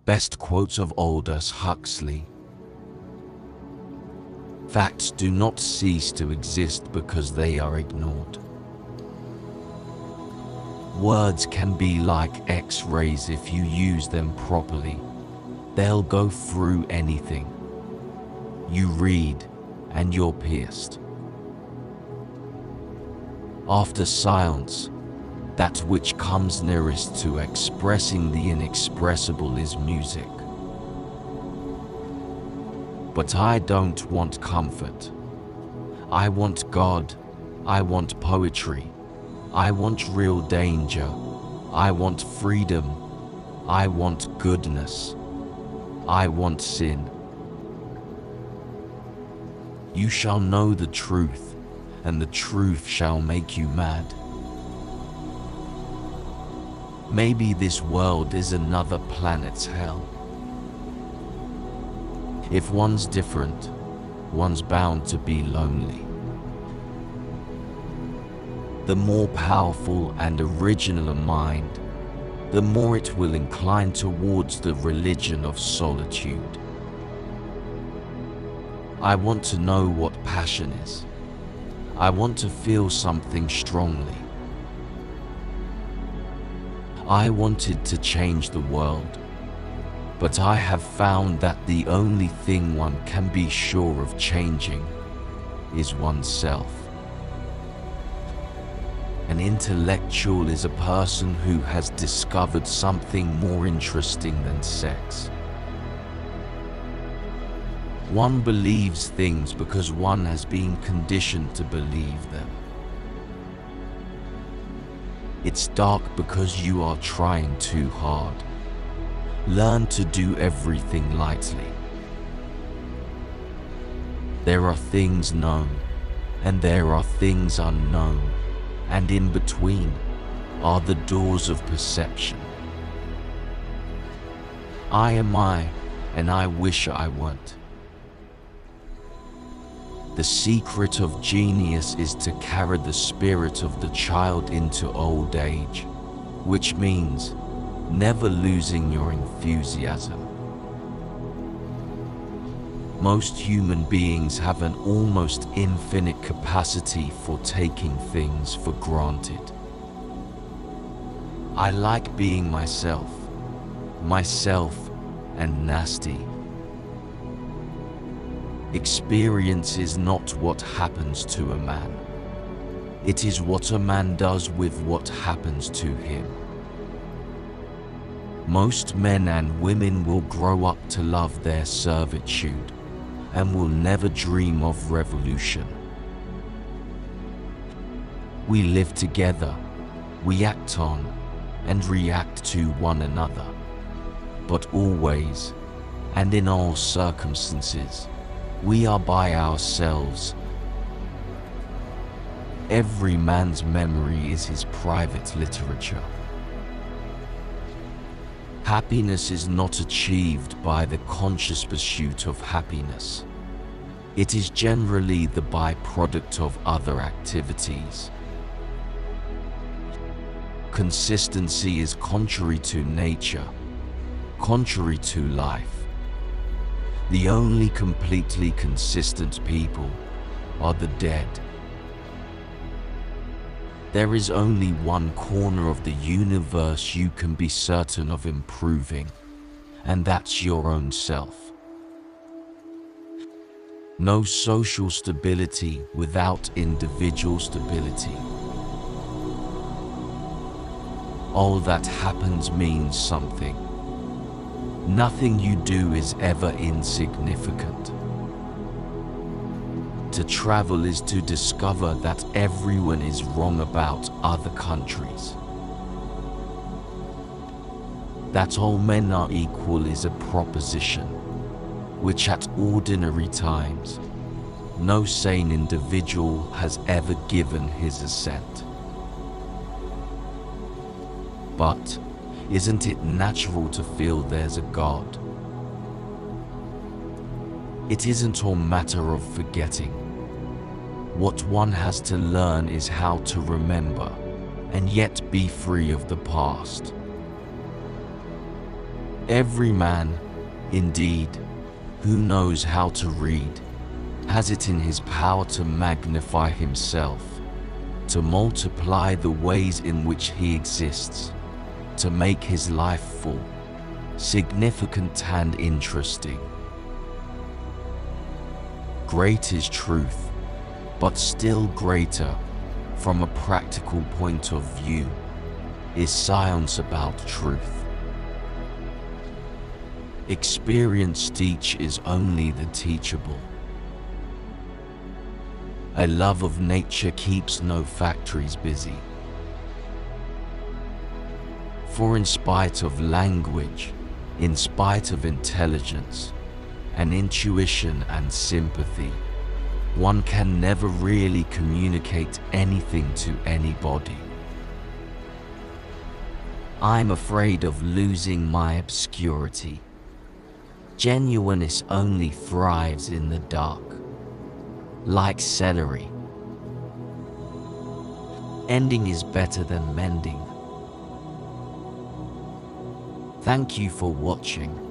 Best quotes of Aldous Huxley. Facts do not cease to exist because they are ignored. Words can be like X-rays if you use them properly. They'll go through anything. You read, and you're pierced. After silence, that which comes nearest to expressing the inexpressible is music. But I don't want comfort. I want God. I want poetry. I want real danger. I want freedom. I want goodness. I want sin. You shall know the truth, and the truth shall make you mad. Maybe this world is another planet's hell. If one's different, one's bound to be lonely. The more powerful and original a mind, the more it will incline towards the religion of solitude. I want to know what passion is. I want to feel something strongly. I wanted to change the world, but I have found that the only thing one can be sure of changing is oneself. An intellectual is a person who has discovered something more interesting than sex. One believes things because one has been conditioned to believe them. It's dark because you are trying too hard. Learn to do everything lightly. There are things known, and there are things unknown, and in between are the doors of perception. I am I, and I wish I weren't. The secret of genius is to carry the spirit of the child into old age, which means never losing your enthusiasm. Most human beings have an almost infinite capacity for taking things for granted. I like being myself and nasty. Experience is not what happens to a man. It is what a man does with what happens to him. Most men and women will grow up to love their servitude and will never dream of revolution. We live together, we act on and react to one another, but always, and in all circumstances, we are by ourselves. Every man's memory is his private literature. Happiness is not achieved by the conscious pursuit of happiness. It is generally the byproduct of other activities. Consistency is contrary to nature, contrary to life. The only completely consistent people are the dead. There is only one corner of the universe you can be certain of improving, and that's your own self. No social stability without individual stability. All that happens means something. Nothing you do is ever insignificant. To travel is to discover that everyone is wrong about other countries. That all men are equal is a proposition, which at ordinary times, no sane individual has ever given his assent. But isn't it natural to feel there's a God? It isn't all matter of forgetting. What one has to learn is how to remember, and yet be free of the past. Every man, indeed, who knows how to read, has it in his power to magnify himself, to multiply the ways in which he exists, to make his life full, significant and interesting. Great is truth, but still greater, from a practical point of view, is science about truth. Experience teaches only the teachable. A love of nature keeps no factories busy. For in spite of language, in spite of intelligence, and intuition and sympathy, one can never really communicate anything to anybody. I'm afraid of losing my obscurity. Genuineness only thrives in the dark, like celery. Ending is better than mending. Thank you for watching.